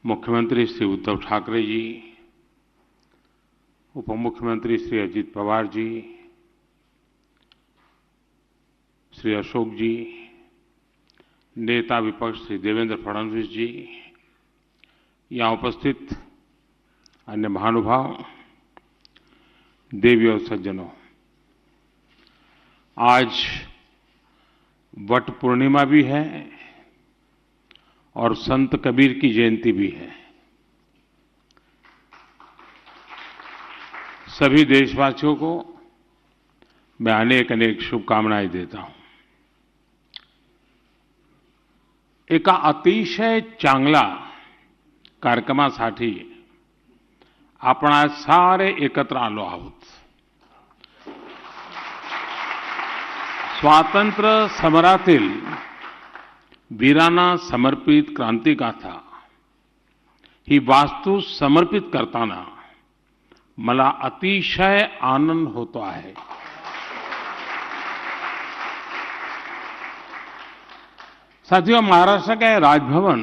मुख्यमंत्री श्री उद्धव ठाकरे जी, उप मुख्यमंत्री श्री अजित पवार जी, श्री अशोक जी, नेता विपक्ष श्री देवेंद्र फडणवीस जी, यहाँ उपस्थित अन्य महानुभाव, देवी और सज्जनों, आज वट पूर्णिमा भी है और संत कबीर की जयंती भी है। सभी देशवासियों को मैं अनेक अनेक शुभकामनाएं देता हूं। एका अतिशय चांगला कार्यक्रमासाठी आपण आज सारे एकत्र आलो आहोत। स्वातंत्र्य समरातील वीरांना समर्पित क्रांतिगाथा ही वास्तू समर्पित करताना मला अतिशय आनंद होतो आहे। साथियों, महाराष्ट्र के राजभवन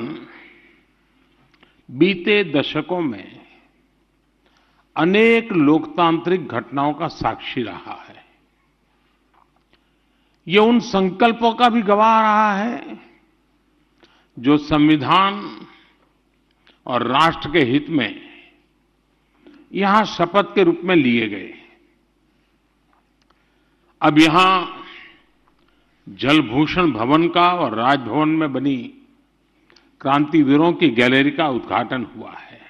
बीते दशकों में अनेक लोकतांत्रिक घटनाओं का साक्षी रहा है। ये उन संकल्पों का भी गवाह रहा है जो संविधान और राष्ट्र के हित में यहां शपथ के रूप में लिए गए। अब यहां जलभूषण भवन का और राजभवन में बनी क्रांतिवीरों की गैलरी का उद्घाटन हुआ है।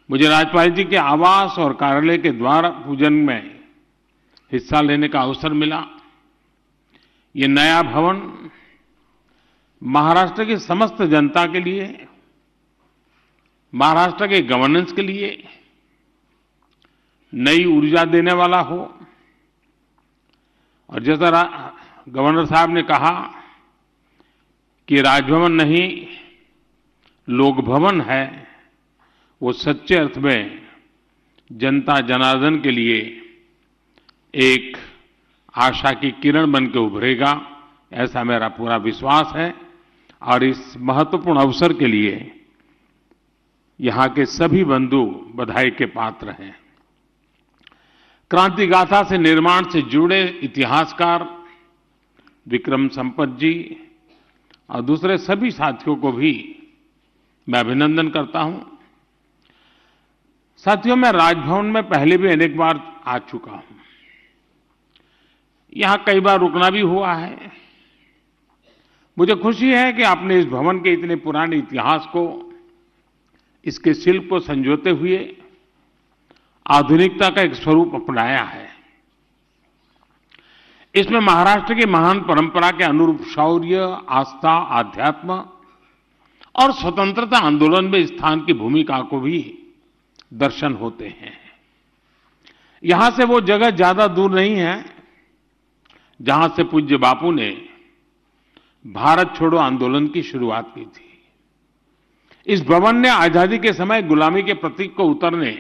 मुझे राज्यपाल जी के आवास और कार्यालय के द्वार पूजन में हिस्सा लेने का अवसर मिला। ये नया भवन महाराष्ट्र की समस्त जनता के लिए, महाराष्ट्र के गवर्नेंस के लिए नई ऊर्जा देने वाला हो। और जैसा गवर्नर साहब ने कहा कि राजभवन नहीं लोक भवन है, वो सच्चे अर्थ में जनता जनार्दन के लिए एक आशा की किरण बन के उभरेगा, ऐसा मेरा पूरा विश्वास है। और इस महत्वपूर्ण अवसर के लिए यहां के सभी बंधु बधाई के पात्र हैं। क्रांति गाथा से निर्माण से जुड़े इतिहासकार विक्रम संपत जी और दूसरे सभी साथियों को भी मैं अभिनंदन करता हूं। साथियों, मैं राजभवन में पहले भी अनेक बार आ चुका हूं। यहां कई बार रुकना भी हुआ है। मुझे खुशी है कि आपने इस भवन के इतने पुराने इतिहास को, इसके शिल्प को संजोते हुए आधुनिकता का एक स्वरूप अपनाया है। इसमें महाराष्ट्र की महान परंपरा के अनुरूप शौर्य, आस्था, आध्यात्म और स्वतंत्रता आंदोलन में स्थान की भूमिका को भी दर्शन होते हैं। यहां से वो जगह ज्यादा दूर नहीं है जहां से पूज्य बापू ने भारत छोड़ो आंदोलन की शुरुआत की थी। इस भवन ने आजादी के समय गुलामी के प्रतीक को उतरने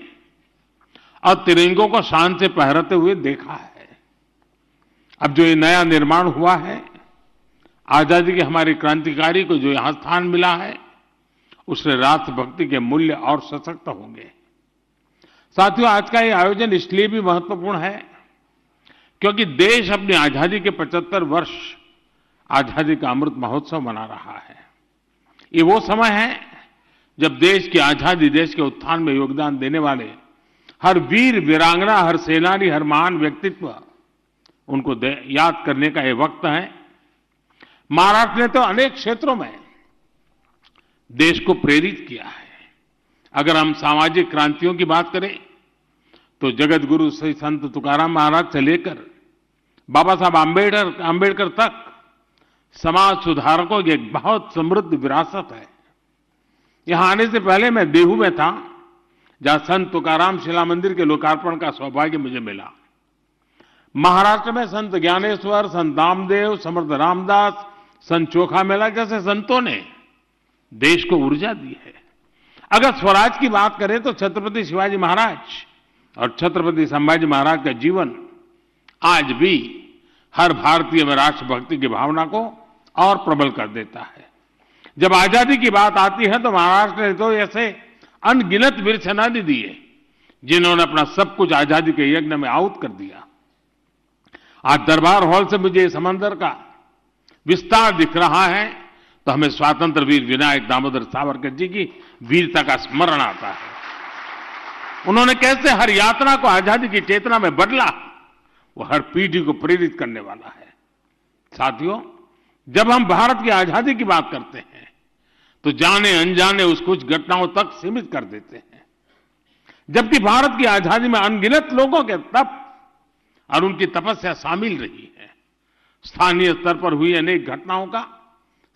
और तिरंगों को शान से फहराते हुए देखा है। अब जो ये नया निर्माण हुआ है, आजादी के हमारे क्रांतिकारी को जो यहां स्थान मिला है, उससे राष्ट्रभक्ति के मूल्य और सशक्त होंगे। साथियों, आज का ये आयोजन इसलिए भी महत्वपूर्ण है क्योंकि देश अपनी आजादी के 75 वर्ष आजादी का अमृत महोत्सव मना रहा है। ये वो समय है जब देश की आजादी, देश के उत्थान में योगदान देने वाले हर वीर वीरांगना, हर सेनानी, हर महान व्यक्तित्व, उनको याद करने का ये वक्त है। महाराष्ट्र ने तो अनेक क्षेत्रों में देश को प्रेरित किया है। अगर हम सामाजिक क्रांतियों की बात करें तो जगत गुरु श्री संत तुकाराम महाराज से लेकर बाबा साहब आंबेडकर तक समाज सुधारकों की एक बहुत समृद्ध विरासत है। यहां आने से पहले मैं देहू में था, जहां संत तुकाराम शिला मंदिर के लोकार्पण का सौभाग्य मुझे मिला। महाराष्ट्र में संत ज्ञानेश्वर, संत नामदेव, समर्थ रामदास, संत चोखा मेला जैसे संतों ने देश को ऊर्जा दी है। अगर स्वराज की बात करें तो छत्रपति शिवाजी महाराज और छत्रपति संभाजी महाराज का जीवन आज भी हर भारतीय में राष्ट्रभक्ति की भावना को और प्रबल कर देता है। जब आजादी की बात आती है तो महाराष्ट्र ने तो ऐसे अनगिनत वीर सेनानी दिए जिन्होंने अपना सब कुछ आजादी के यज्ञ में आहुत कर दिया। आज दरबार हॉल से मुझे समंदर का विस्तार दिख रहा है तो हमें स्वातंत्र वीर विनायक दामोदर सावरकर जी की वीरता का स्मरण आता है। उन्होंने कैसे हर यात्रा को आजादी की चेतना में बदला, वो हर पीढ़ी को प्रेरित करने वाला है। साथियों, जब हम भारत की आजादी की बात करते हैं तो जाने अनजाने उस कुछ घटनाओं तक सीमित कर देते हैं, जबकि भारत की आजादी में अनगिनत लोगों के तप और उनकी तपस्या शामिल रही है। स्थानीय स्तर पर हुई अनेक घटनाओं का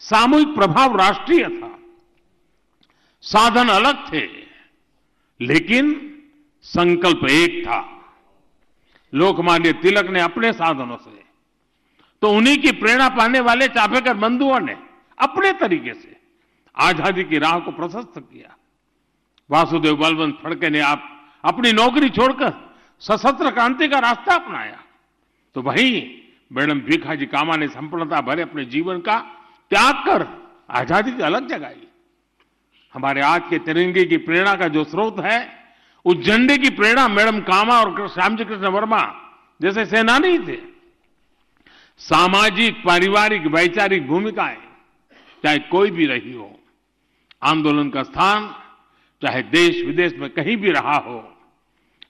सामूहिक प्रभाव राष्ट्रीय था। साधन अलग थे लेकिन संकल्प एक था। लोकमान्य तिलक ने अपने साधनों से तो उन्हीं की प्रेरणा पाने वाले चापेकर बंधुओं ने अपने तरीके से आजादी की राह को प्रशस्त किया। वासुदेव बलवंत फड़के ने आप अपनी नौकरी छोड़कर सशस्त्र क्रांति का रास्ता अपनाया, तो वहीं मैडम भीखाजी कामा ने संपूर्णता भरे अपने जीवन का त्याग कर आजादी की अलग जगाई। हमारे आज के तिरंगे की प्रेरणा का जो स्रोत है, उस झंडे की प्रेरणा मैडम कामा और श्यामजी कृष्ण वर्मा जैसे सेनानी थे। सामाजिक, पारिवारिक, वैचारिक भूमिकाएं चाहे कोई भी रही हो, आंदोलन का स्थान चाहे देश विदेश में कहीं भी रहा हो,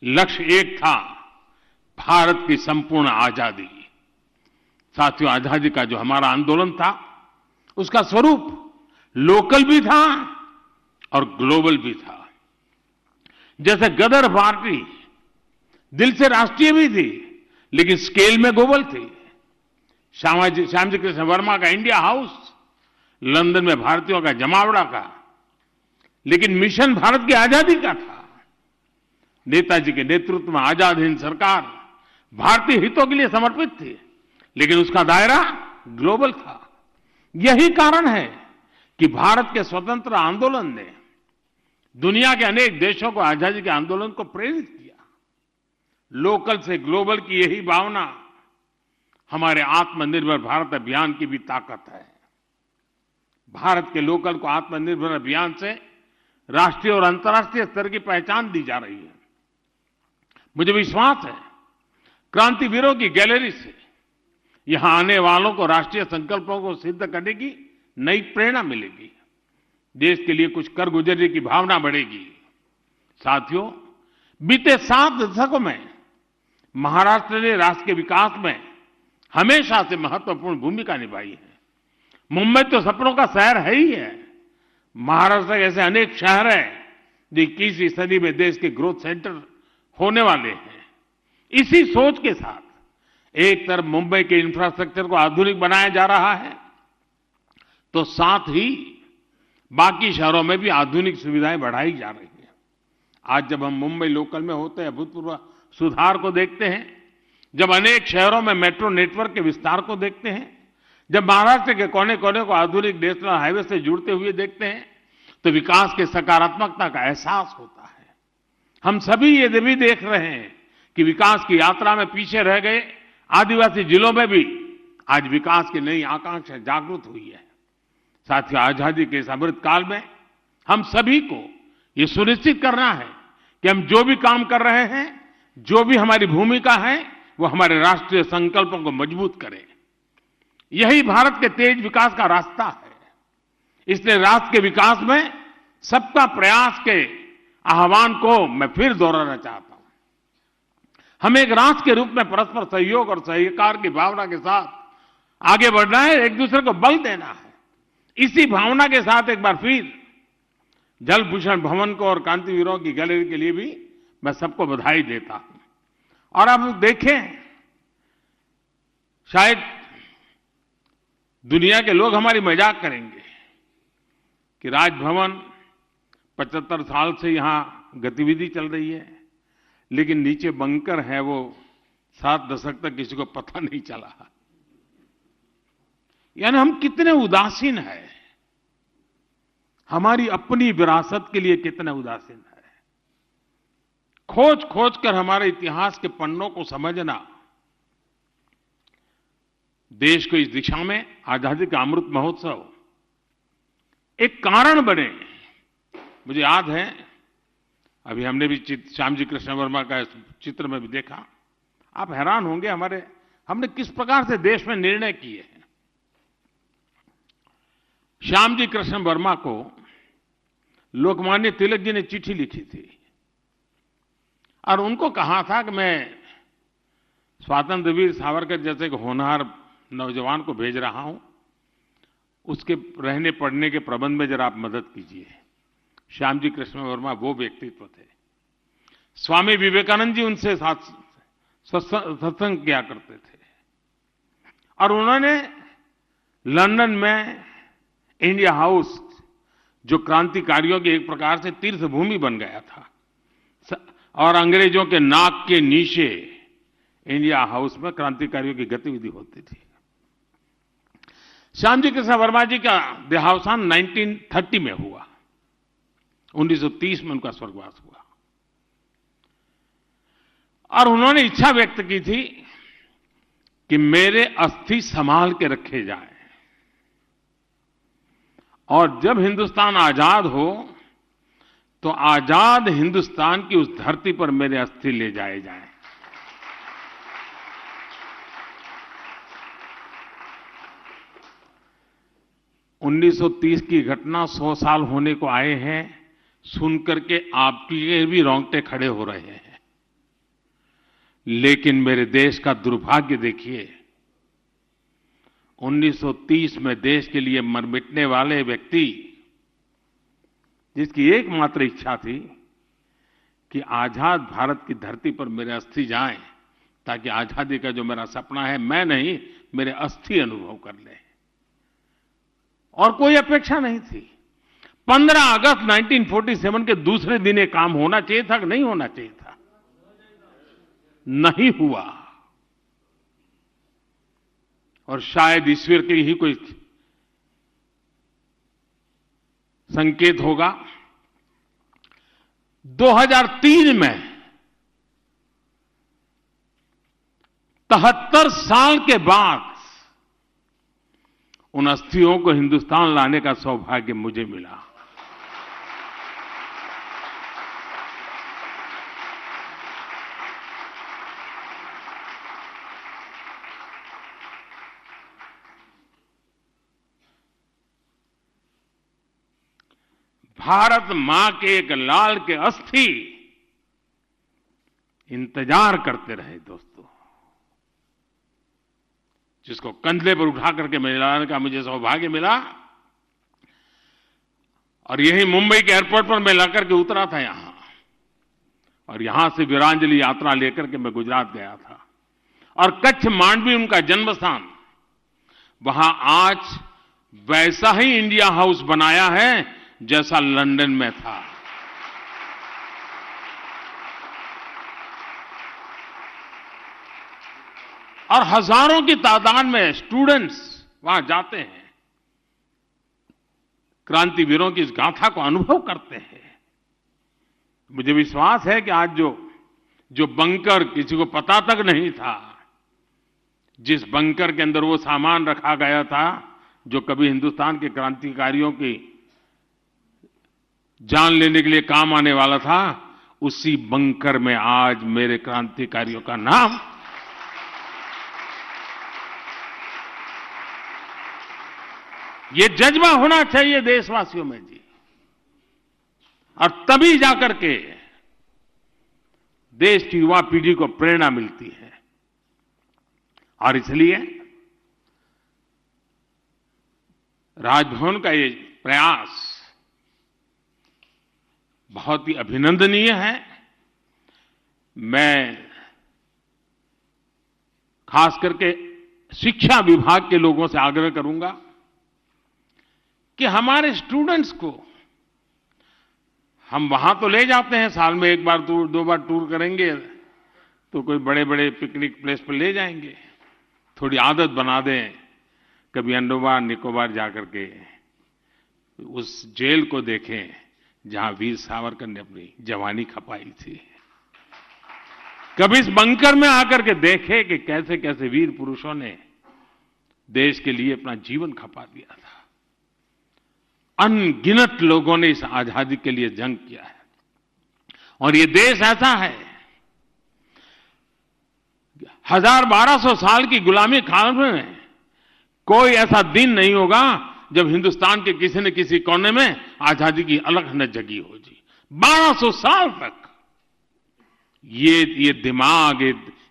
लक्ष्य एक था, भारत की संपूर्ण आजादी। साथियों, आजादी का जो हमारा आंदोलन था उसका स्वरूप लोकल भी था और ग्लोबल भी था। जैसे गदर पार्टी दिल से राष्ट्रीय भी थी लेकिन स्केल में ग्लोबल थी। श्यामजी कृष्ण वर्मा का इंडिया हाउस लंदन में भारतीयों का जमावड़ा का, लेकिन मिशन भारत की आजादी का था। नेताजी के नेतृत्व में आजाद हिंद सरकार भारतीय हितों के लिए समर्पित थी लेकिन उसका दायरा ग्लोबल था। यही कारण है कि भारत के स्वतंत्र आंदोलन ने दुनिया के अनेक देशों को आजादी के आंदोलन को प्रेरित किया। लोकल से ग्लोबल की यही भावना हमारे आत्मनिर्भर भारत अभियान की भी ताकत है। भारत के लोकल को आत्मनिर्भर अभियान से राष्ट्रीय और अंतर्राष्ट्रीय स्तर की पहचान दी जा रही है। मुझे विश्वास है क्रांतिवीरों की गैलरी से यहां आने वालों को राष्ट्रीय संकल्पों को सिद्ध करने की नई प्रेरणा मिलेगी। देश के लिए कुछ कर गुजरने की भावना बढ़ेगी। साथियों, बीते 7 दशकों में महाराष्ट्र ने राष्ट्र के विकास में हमेशा से महत्वपूर्ण भूमिका निभाई है। मुंबई तो सपनों का शहर है ही है। महाराष्ट्र ऐसे अनेक शहर हैं जो 21वीं सदी में देश के ग्रोथ सेंटर होने वाले हैं। इसी सोच के साथ एक तरफ मुंबई के इंफ्रास्ट्रक्चर को आधुनिक बनाया जा रहा है तो साथ ही बाकी शहरों में भी आधुनिक सुविधाएं बढ़ाई जा रही हैं। आज जब हम मुंबई लोकल में होते हैं, अभूतपूर्व सुधार को देखते हैं, जब अनेक शहरों में मेट्रो नेटवर्क के विस्तार को देखते हैं, जब महाराष्ट्र के कोने कोने को आधुनिक नेशनल हाईवे से जुड़ते हुए देखते हैं तो विकास के सकारात्मकता का एहसास होता है। हम सभी ये भी देख रहे हैं कि विकास की यात्रा में पीछे रह गए आदिवासी जिलों में भी आज विकास की नई आकांक्षा जागृत हुई है। साथियों, आजादी के इस अमृत काल में हम सभी को ये सुनिश्चित करना है कि हम जो भी काम कर रहे हैं, जो भी हमारी भूमिका है, वो हमारे राष्ट्रीय संकल्पों को मजबूत करें। यही भारत के तेज विकास का रास्ता है। इसलिए राष्ट्र के विकास में सबका प्रयास के आह्वान को मैं फिर दोहराना चाहता हूं। हमें एक राष्ट्र के रूप में परस्पर सहयोग और सहकार की भावना के साथ आगे बढ़ना है, एक दूसरे को बल देना है। इसी भावना के साथ एक बार फिर जल भूषण भवन को और क्रांतिवीरों की गैलरी के लिए भी मैं सबको बधाई देता हूं। और अब देखें, शायद दुनिया के लोग हमारी मजाक करेंगे कि राजभवन 75 साल से यहां गतिविधि चल रही है, लेकिन नीचे बंकर है वो 7 दशक तक किसी को पता नहीं चला। यानी हम कितने उदासीन हैं, हमारी अपनी विरासत के लिए कितने उदासीन है। खोज खोज कर हमारे इतिहास के पन्नों को समझना देश को इस दिशा में आजादी का अमृत महोत्सव एक कारण बने। मुझे याद है, अभी हमने भी श्याम जी कृष्ण वर्मा का चित्र में भी देखा। आप हैरान होंगे हमने किस प्रकार से देश में निर्णय किए हैं। श्याम जी कृष्ण वर्मा को लोकमान्य तिलक जी ने चिट्ठी लिखी थी और उनको कहा था कि मैं स्वातंत्र वीर सावरकर जैसे एक होनहार नौजवान को भेज रहा हूं, उसके रहने पढ़ने के प्रबंध में जरा आप मदद कीजिए। श्याम जी कृष्ण वर्मा वो व्यक्तित्व थे। स्वामी विवेकानंद जी उनसे साथ सत्संग किया करते थे और उन्होंने लंदन में इंडिया हाउस, जो क्रांतिकारियों की एक प्रकार से तीर्थ भूमि बन गया था, और अंग्रेजों के नाक के नीचे इंडिया हाउस में क्रांतिकारियों की गतिविधि होती थी। श्याम जी कृष्ण वर्मा जी का देहावसान 1930 में हुआ। 1930 में उनका स्वर्गवास हुआ और उन्होंने इच्छा व्यक्त की थी कि मेरे अस्थि संभाल के रखे जाए और जब हिंदुस्तान आजाद हो तो आजाद हिंदुस्तान की उस धरती पर मेरे अस्थि ले जाए जाएं। उन्नीस सौ 30 की घटना 100 साल होने को आए हैं, सुनकर के आपके भी रोंगटे खड़े हो रहे हैं। लेकिन मेरे देश का दुर्भाग्य देखिए, 1930 में देश के लिए मर मिटने वाले व्यक्ति, जिसकी एकमात्र इच्छा थी कि आजाद भारत की धरती पर मेरे अस्थि जाएं, ताकि आजादी का जो मेरा सपना है, मैं नहीं, मेरे अस्थि अनुभव कर ले, और कोई अपेक्षा नहीं थी। 15 अगस्त 1947 के दूसरे दिन ये काम होना चाहिए था कि नहीं होना चाहिए था? नहीं हुआ। और शायद ईश्वर के ही कोई संकेत होगा। 2003 में 73 साल के बाद उन अस्थियों को हिंदुस्तान लाने का सौभाग्य मुझे मिला। भारत मां के एक लाल के अस्थि इंतजार करते रहे दोस्तों, जिसको कंधे पर उठा करके मैं लाने का मुझे सौभाग्य मिला। और यही मुंबई के एयरपोर्ट पर मैं लाकर के उतरा था यहां, और यहां से वीरांजलि यात्रा लेकर के मैं गुजरात गया था। और कच्छ मांडवी उनका जन्म स्थान, वहां आज वैसा ही इंडिया हाउस बनाया है जैसा लंदन में था। और हजारों की तादाद में स्टूडेंट्स वहां जाते हैं, क्रांतिवीरों की इस गाथा को अनुभव करते हैं। मुझे विश्वास है कि आज जो बंकर किसी को पता तक नहीं था, जिस बंकर के अंदर वो सामान रखा गया था जो कभी हिंदुस्तान के क्रांतिकारियों की जान लेने के लिए काम आने वाला था, उसी बंकर में आज मेरे क्रांतिकारियों का नाम। ये जज्बा होना चाहिए देशवासियों में जी, और तभी जाकर के देश की युवा पीढ़ी को प्रेरणा मिलती है। और इसलिए राजभवन का ये प्रयास बहुत ही अभिनंदनीय है। मैं खास करके शिक्षा विभाग के लोगों से आग्रह करूंगा कि हमारे स्टूडेंट्स को हम वहां तो ले जाते हैं, साल में एक बार टूर, 2 बार टूर करेंगे तो कोई बड़े बड़े पिकनिक प्लेस पर ले जाएंगे। थोड़ी आदत बना दें, कभी अंडमान निकोबार जाकर के उस जेल को देखें जहां वीर सावरकर ने अपनी जवानी खपाई थी। कभी इस बंकर में आकर के देखें कि कैसे कैसे वीर पुरुषों ने देश के लिए अपना जीवन खपा दिया था। अनगिनत लोगों ने इस आजादी के लिए जंग किया है। और ये देश ऐसा है, 1200 साल की गुलामी काल में कोई ऐसा दिन नहीं होगा जब हिंदुस्तान के किसी न किसी कोने में आजादी की अलग न जगी हो जी। 1200 साल तक ये दिमाग,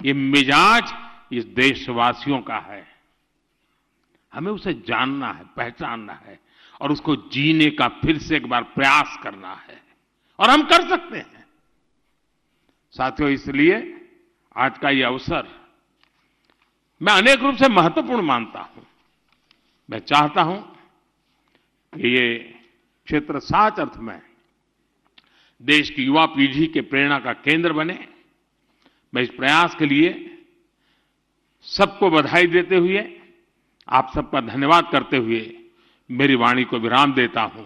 ये मिजाज इस देशवासियों का है। हमें उसे जानना है, पहचानना है और उसको जीने का फिर से एक बार प्रयास करना है, और हम कर सकते हैं साथियों। इसलिए आज का ये अवसर मैं अनेक रूप से महत्वपूर्ण मानता हूं। मैं चाहता हूं कि ये क्षेत्र सच अर्थ में देश की युवा पीढ़ी के प्रेरणा का केंद्र बने। मैं इस प्रयास के लिए सबको बधाई देते हुए, आप सबका धन्यवाद करते हुए मेरी वाणी को विराम देता हूं।